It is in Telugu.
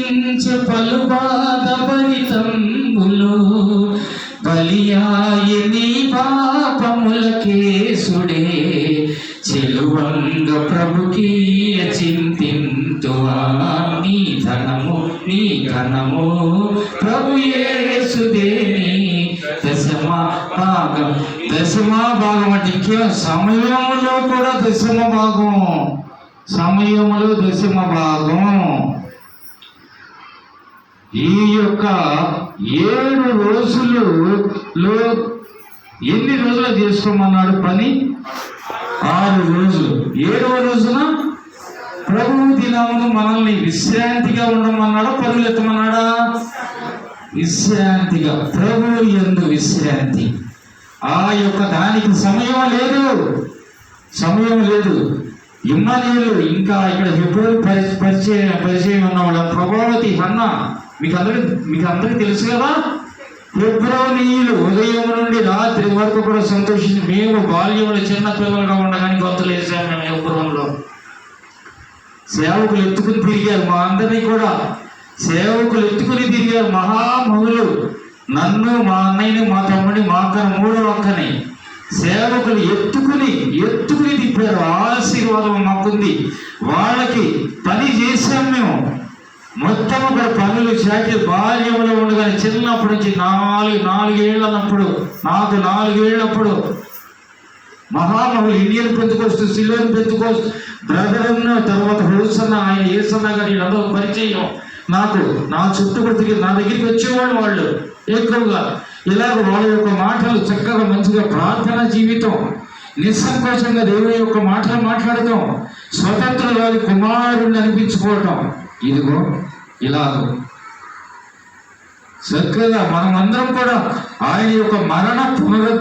భరించు పలు బాధ ఫలితంబులు బలియాయి నీ పాపములకేసుడే చెలువంగ ప్రభుకీయ చింతింతువా నీ ధనము నీ ఘనము ప్రభు యేసుదేని దశమా భాగం అంటే కేవలం సమయంలో కూడా సమయంలో దశమ భాగం. ఈ యొక్క 7 రోజులలో ఎన్ని రోజులు చేసుకోమన్నాడు పని? 6 రోజులు. 7వ రోజున ప్రభువు దినమును మనల్ని విశ్రాంతిగా ఉండమన్నాడా పరులెత్తమన్నాడా? విశ్రాంతిగా, ప్రభువు యందు విశ్రాంతి. ఆ యొక్క దానికి సమయం లేదు. ఇమ్మనీయులు ఇంకా ఇక్కడ హెబ్రోను పరిచయం ఉన్నవాడు ప్రభావతి హన్న మీకు అందరికి తెలుసు కదా. హెబ్రోనీయులు ఉదయం నుండి రాత్రి వరకు కూడా సంతోషించి మేము బాల్యంలో చిన్న పిల్లలుగా ఉండగానే గొంతులు వేసాము. మేము హెబ్రోన్లో సేవకులు ఎత్తుకుని తిరిగారు. మా అందరినీ కూడా సేవకులు ఎత్తుకుని తిరిగారు. మహామహులు నన్ను, మా అన్నయ్యని, మా తమ్ముడిని, మా అక్కని, 3వ అక్కని సేవకులు ఎత్తుకుని తిప్పారు. ఆశీర్వాదం మాకుంది. వాళ్ళకి పని చేశాం మేము. మొత్తం అక్కడ పనులు చేసి బాల్యంలో ఉండగానే చిన్నప్పటి నుంచి 4 ఏళ్ళప్పుడు నాకు 4 ఏళ్ళప్పుడు మహామహులు Indian Pentecost, silver Pentecost brother ఉన్న తర్వాత హోసన్న, ఆయన ఏసన్న గారు వీళ్ళందరూ పరిచయం. నాకు నా చుట్టూ తిరిగి నా దగ్గరికి వచ్చేవాళ్ళు వాళ్ళు ఎక్కువగా. ఇలాగ వాళ్ళ యొక్క మాటలు చక్కగా మంచిగా ప్రార్థన జీవితం, నిస్సంకోచంగా దేవుని యొక్క మాటలు మాట్లాడటం, స్వతంత్రులు కుమారుణ్ణి అనిపించుకోవటం. ఇదిగో ఇలాగో చక్కగా మనమందరం కూడా ఆయన యొక్క మరణ పునరుద్ధరణ